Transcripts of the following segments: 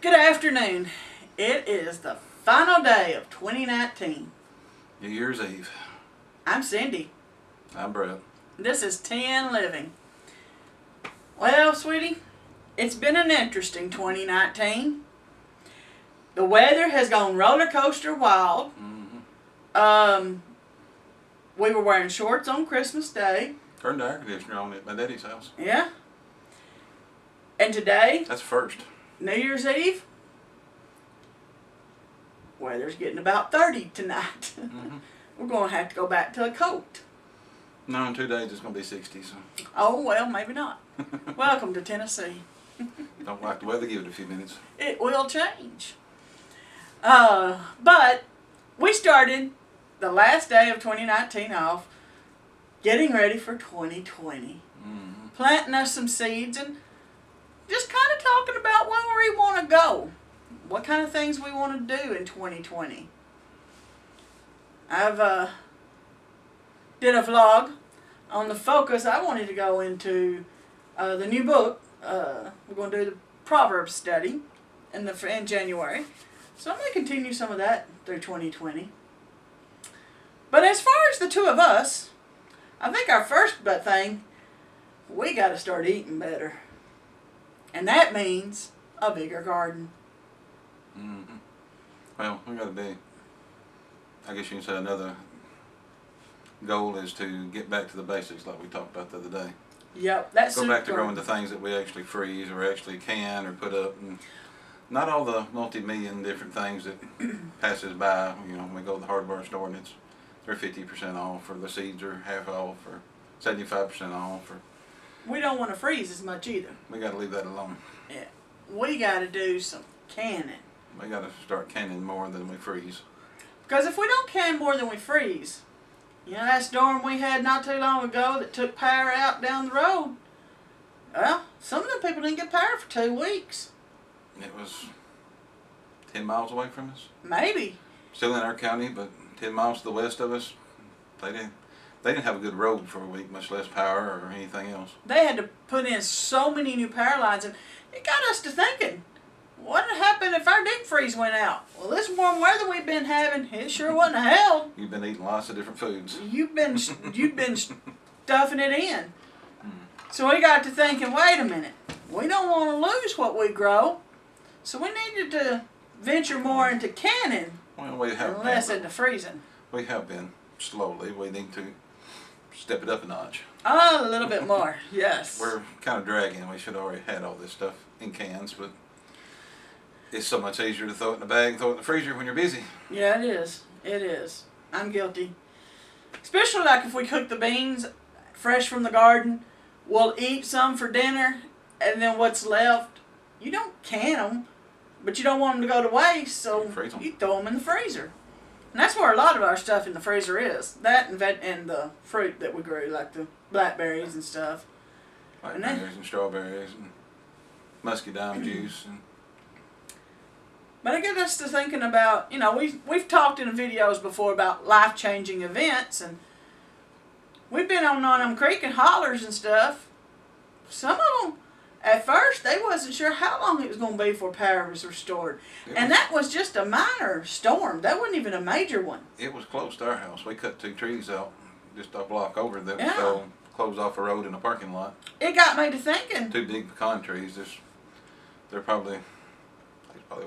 Good afternoon. It is the final day of 2019. New Year's Eve. I'm Cindy. I'm Brett. This is 10 Living. Well, sweetie, it's been an interesting 2019. The weather has gone roller coaster wild. We were wearing shorts on Christmas Day. Turned the air conditioner on at my daddy's house. Yeah. And today, That's first. New Year's Eve, weather's getting about 30 tonight. We're going to have to go back to a coat. No, in 2 days it's going to be 60, so Oh, well, maybe not. Welcome to Tennessee. don't like the weather. Give it a few minutes. It will change. But we started the last day of 2019 off getting ready for 2020. Planting us some seeds and just kind of talking about where we want to go. What kind of things we want to do in 2020. I've did a vlog on the focus I wanted to go into the new book. We're going to do the Proverbs study in January. So I'm going to continue some of that through 2020. But as far as the two of us, I think our first thing, we got to start eating better. And that means a bigger garden. Well, we got to be, I guess you can say another goal is to get back to the basics like we talked about the other day. Yep, that's Go back to growing the things that we actually freeze or actually can or put up. And not all the multi-million different things that passes by. You know, when we go to the hardware store and they're 50% off, or the seeds are half off, or 75% off, or we don't want to freeze as much either. we got to leave that alone. Yeah, we got to do some canning. We got to start canning more than we freeze. Because if we don't can more than we freeze, you know that storm we had not too long ago that took power out down the road? Well, some of them people didn't get power for 2 weeks. It was 10 miles away from us. Maybe. Still in our county, but 10 miles to the west of us. They didn't have a good road for a week, much less power or anything else. They had to put in so many new power lines, and it got us to thinking, what would happen if our deep freeze went out? Well, this warm weather we've been having, it sure wasn't hell. You've been eating lots of different foods. You've been stuffing it in. So we got to thinking, wait a minute, we don't want to lose what we grow, so we needed to venture more into canning Well, we have and less been. into freezing. We have been slowly. We need to step it up a notch. Oh, a little bit more, yes. We're kind of dragging. We should have already had all this stuff in cans, but it's so much easier to throw it in the bag and throw it in the freezer when you're busy. Yeah, it is. It is. I'm guilty. Especially like if we cook the beans fresh from the garden, we'll eat some for dinner, and then what's left, you don't can them, but you don't want them to go to waste, so Freeze 'em. you throw them in the freezer. And that's where a lot of our stuff in the freezer is. That and the fruit that we grew, like the blackberries and stuff. Blackberries and strawberries and muscadine juice. And But it got us to thinking about, you know, we've talked in videos before about life-changing events, and we've been on them creek and hollers and stuff. Some of them, at first, they wasn't sure how long it was going to be before power was restored. And that was just a minor storm. That wasn't even a major one. it was close to our house. We cut 2 trees out just a block over that Yeah. fell closed off a road in a parking lot. It got me to thinking. 2 big pecan trees. They're probably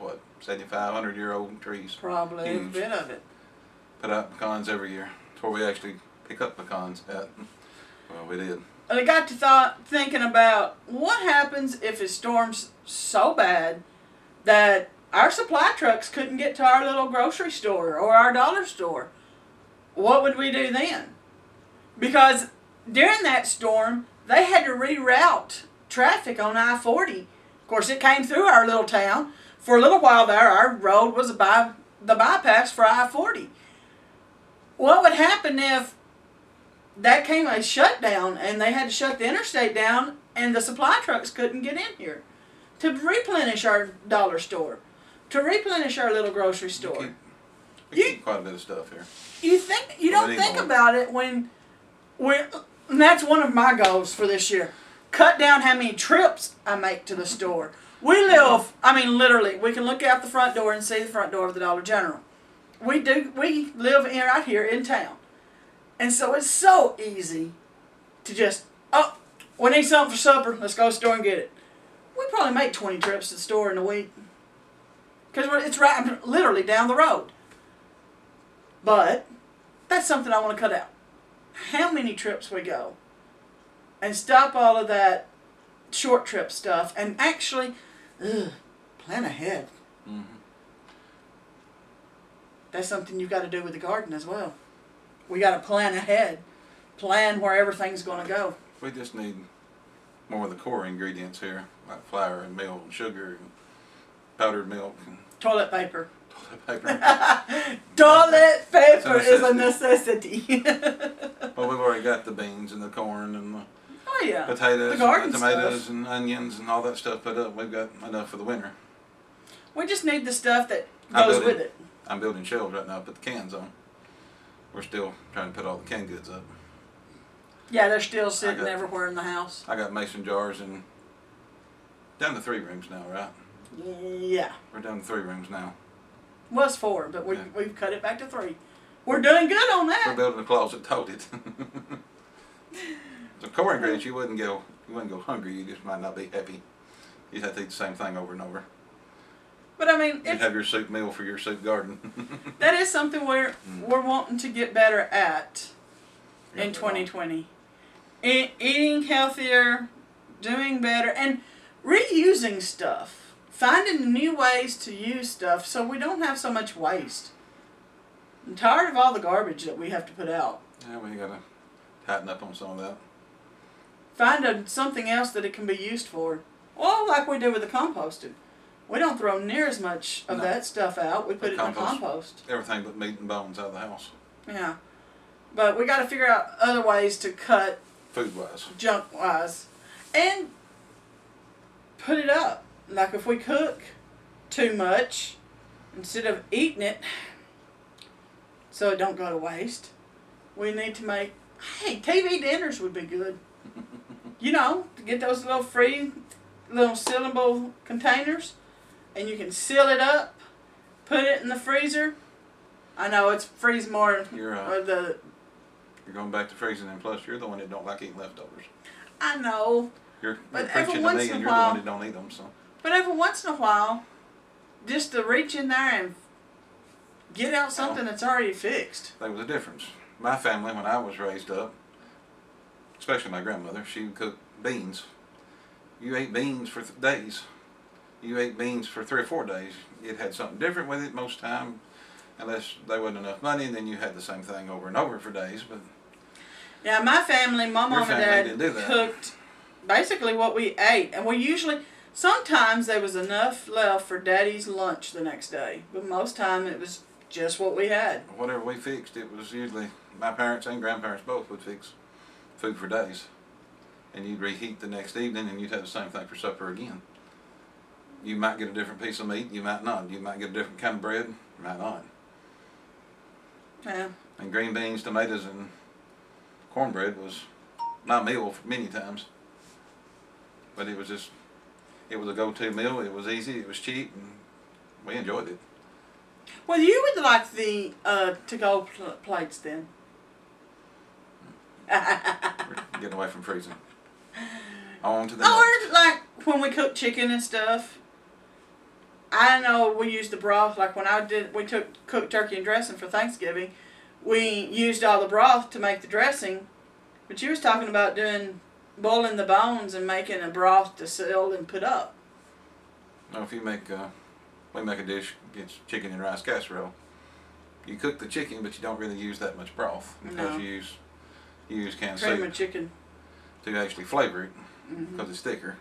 what, 75, 100-year-old trees. Probably a Huge. bit of it. Put out pecans every year. It's where we actually pick up pecans at. Well, we did. And I got to thinking about what happens if it storms so bad that our supply trucks couldn't get to our little grocery store or our dollar store. What would we do then? Because during that storm, they had to reroute traffic on I-40. Of course, it came through our little town. For a little while there, our road was the bypass for I-40. What would happen if that came a shutdown and they had to shut the interstate down and the supply trucks couldn't get in here to replenish our dollar store, to replenish our little grocery store? We keep quite a bit of stuff here. You don't think about it when and that's one of my goals for this year. Cut down how many trips I make to the store. We live, I mean, literally, we can look out the front door and see the front door of the Dollar General. We live right here in town. And so it's so easy to just, oh, we need something for supper, let's go to the store and get it. We probably make 20 trips to the store in a week. Because it's right, literally down the road. But that's something I want to cut out. How many trips we go. And stop all of that short trip stuff and actually plan ahead. Mm-hmm. That's something you've got to do with the garden as well. We got to plan ahead. Plan where everything's going to go. We just need more of the core ingredients here, like flour and milk and sugar and powdered milk and Toilet paper. toilet paper. Toilet paper It's is a a necessity. Well, we've already got the beans and the corn and the Oh yeah. potatoes, The garden and the tomatoes stuff. and onions and all that stuff put up. We've got enough for the winter. We just need the stuff that I'm goes building- with it. I'm building shelves right now to put the cans on. We're still trying to put all the canned goods up. Yeah, they're still sitting got- everywhere in the house. I got mason jars and down to 3 rooms now, right? Yeah. We're down to 3 rooms now. Was 4, but Yeah. we've cut it back to 3. We're doing good on We're that. building a closet toted. The core ingredients, you wouldn't go hungry. You just might not be happy. You'd have to eat the same thing over and over. But I mean, You'd have your soup meal for your soup garden. that is something we're wanting to get better at in 2020. Eating healthier, doing better, and reusing stuff. Finding new ways to use stuff so we don't have so much waste. I'm tired of all the garbage that we have to put out. Yeah, we gotta tighten up on some of that. Find something else that it can be used for. Well, like we do with the composting. We don't throw near as much of No. that stuff out. We put it in the Compost. compost. Everything but meat and bones out of the house, Yeah. But we got to figure out other ways to cut food-wise. junk wise and put it up. Like if we cook too much, instead of eating it so it don't go to waste, we need to make, hey, TV dinners would be good. You know, to get those little sealable containers, and you can seal it up, put it in the freezer. I know it's freeze more. You're The you're going back to freezing, and plus you're the one that don't like eating leftovers. I know, You're But preaching every to once me, in a and you're the while- one that don't eat them. So but every once in a while, just to reach in there and get out something that's already fixed. there was a difference. My family, when I was raised up, especially my grandmother, she would cook beans. You ate beans for days. You ate beans for 3 or 4 days. It had something different with it most time, unless there wasn't enough money. Then you had the same thing over and over for days. But Yeah, my family, my mom and family dad didn't do that. cooked basically what we ate, and we usually, sometimes there was enough left for Daddy's lunch the next day, but most time it was just what we had. whatever we fixed, it was usually my parents and grandparents both would fix food for days, and you'd reheat the next evening, and you'd have the same thing for supper again. You might get a different piece of meat, you might not. You might get a different kind of bread, you might not. Yeah. And green beans, tomatoes, and cornbread was my meal many times. But it was a go-to meal. It was easy, it was cheap, and we enjoyed it. Well, you would like the to-go plates then. We're getting away from freezing. On to the Or next. like when we cook chicken and stuff. I know we used the broth. Like when we cooked turkey and dressing for Thanksgiving, we used all the broth to make the dressing. But you was talking about boiling the bones and making a broth to seal and put up. Now, if you we make a dish, it's chicken and rice casserole. You cook the chicken, but you don't really use that much broth because No. you use canned Cream soup of chicken. to actually flavor it Mm-hmm. because it's thicker.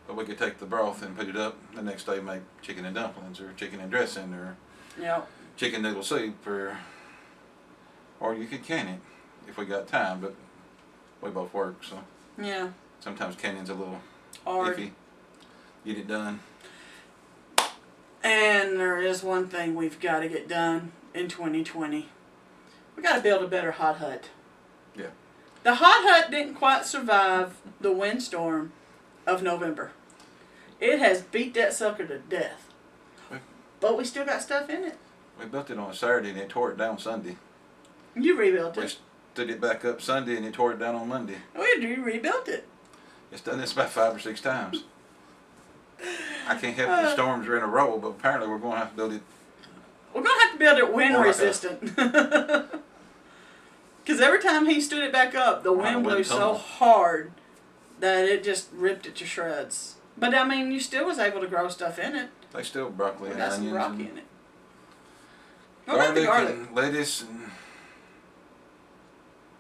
But we could take the broth and put it up the next day, make chicken and dumplings or chicken and dressing or Yeah. chicken noodle soup or you could can it if we got time, but we both work, so Yeah. sometimes canning's a little Hard. iffy. Get it done. And there is one thing we've got to get done in 2020. We got to build a better hot hut. Yeah. The hot hut didn't quite survive the windstorm of November. It has beat that sucker to death. Well- But we still got stuff in it. We built it on a Saturday and they tore it down Sunday. You rebuilt We it. stood it back up Sunday and they tore it down on Monday. You rebuilt it. It's done this about 5 or 6 times. I can't help it, the storms are in a row, but apparently we're going to have to build it. We're going to have to build it wind Or like a- resistant. Because every time he stood it back up, the wind blew so tunnel. hard that it just ripped it to shreds. But I mean, you still was able to grow stuff in it. They still broccoli We and got some onions rocky and in it. What about the garlic? and lettuce and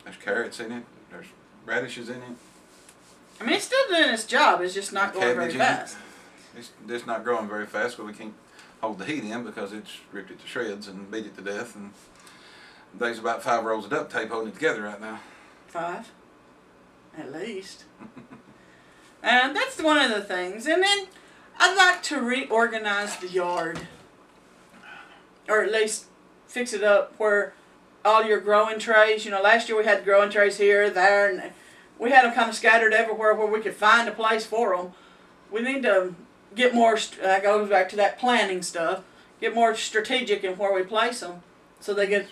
there's carrots in it. There's radishes in it. I mean, it's still doing its job. It's just not going very Cabbage in it. fast. It's not growing very fast, but we can't hold the heat in because it's ripped it to shreds and beat it to death. And there's about 5 rolls of duct tape holding it together right now. 5, at least. And that's one of the things. And then I'd like to reorganize the yard, or at least fix it up where all your growing trays. You know, last year we had growing trays here, there, and we had them kind of scattered everywhere where we could find a place for them. We need to get more. That goes back to that planning stuff. Get more strategic in where we place them, so they get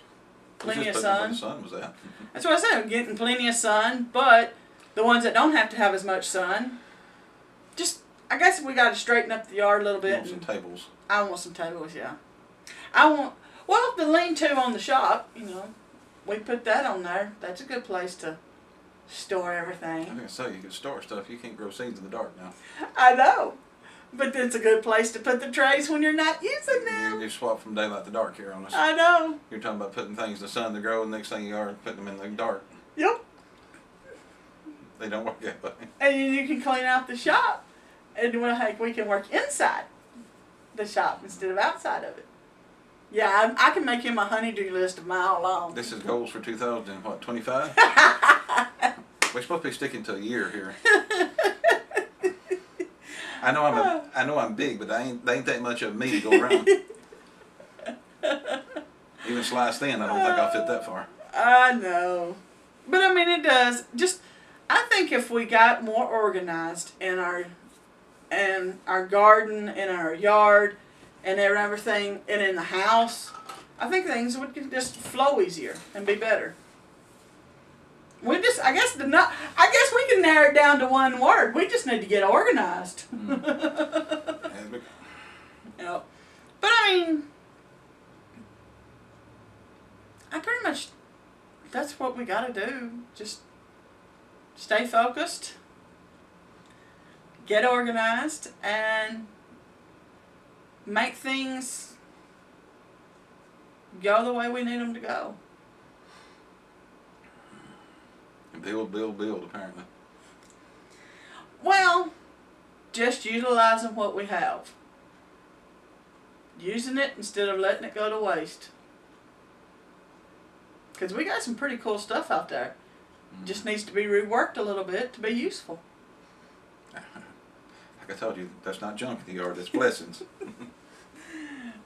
plenty of Just putting them where sun. the sun was at. That's what I said. I'm getting plenty of sun, but the ones that don't have to have as much sun, just I guess we got to straighten up the yard a little You bit. want some tables. I want some tables, yeah. I want the lean-to on the shop. You know, we put that on there. That's a good place to store I everything. think I say you can store stuff. You can't grow seeds in the dark now. I know, but it's a good place to put the trays when you're not using them. You swap from daylight to dark here on us. I know. You're talking about putting things in the sun to grow, and the next thing you are putting them in the dark. Yep. They don't work that way. And you can clean out the shop, and well, heck, we can work inside the shop instead of outside of it. Yeah, I can make him a honeydew list of mile long. This is goals for 2025. We're supposed to be sticking to a year here. I know I'm big, but they ain't that much of me to go around. Even sliced thin, I don't think I'll fit that far. I know, but I mean it does. Just I think if we got more organized in our garden, in our yard, and everything, and in the house, I think things would just flow easier and be better. I guess we can narrow it down to one word. We just need to get organized. Yep. But I mean, I pretty much, that's what we gotta do. Just stay focused, get organized, and make things go the way we need them to go. Build, apparently. Well, just utilizing what we have. Using it instead of letting it go to waste. Because we got some pretty cool stuff out there. Just needs to be reworked a little bit to be useful. Like I told you, that's not junk in the yard, that's blessings.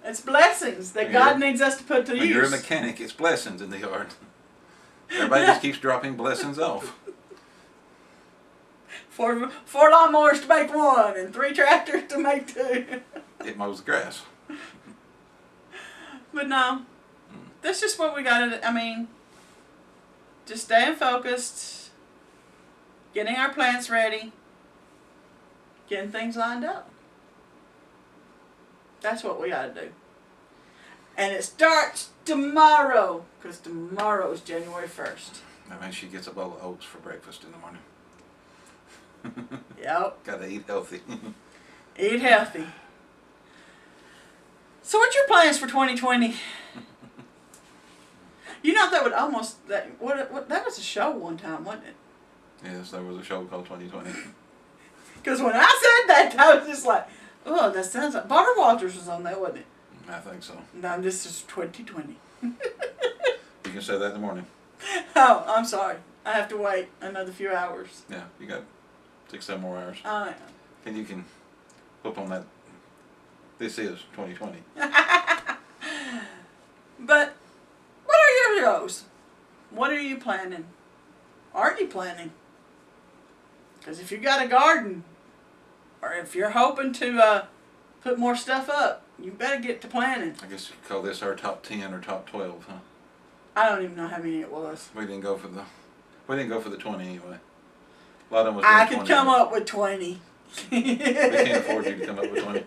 It's blessings that When God you're- needs us to put to When use. you're a mechanic, it's blessings in the yard. Everybody just keeps dropping blessings off. 4 lawnmowers to make 1 and 3 tractors to make 2. It mows the grass. But no, that's just what we gotta, I mean, just staying focused, getting our plants ready, getting things lined up. That's what we gotta do. And it starts tomorrow, because tomorrow is January 1st. I mean, she gets a bowl of oats for breakfast in the morning. Yep. Gotta eat healthy. Eat healthy. So what's your plans for 2020? You know that would almost, that was a show one time, wasn't it? Yes, there was a show called 2020. Because when I said that, I was just like, oh, that sounds like, Barbara Walters was on that, wasn't it? I think so. No, this is 2020. You can say that in the morning. Oh, I'm sorry. I have to wait another few hours. Yeah, you got 6-7 more hours. I And you can flip on that. This is 2020. But what are your goals? What are you planning? Are you planning? Because if you got a garden, or if you're hoping to put more stuff up, you better get to planning. I guess you could call this our top 10 or top 12, huh? I don't even know how many it was. We didn't go for the 20 anyway. A lot of them was I doing could 20, come but up with 20. We can't afford you to come up with 20.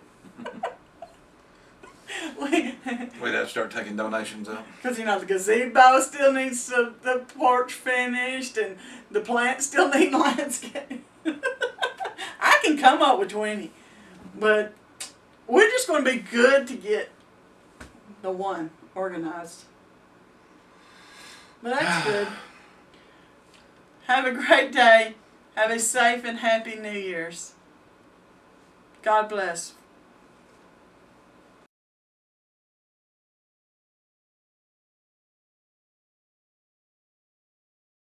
We'd have to start taking donations out. Because, you know, the gazebo still needs the porch finished and the plants still need landscape. I can come up with 20. But we're just going to be good to get the one organized. But that's good. Have a great day. Have a safe and happy New Year's. God bless.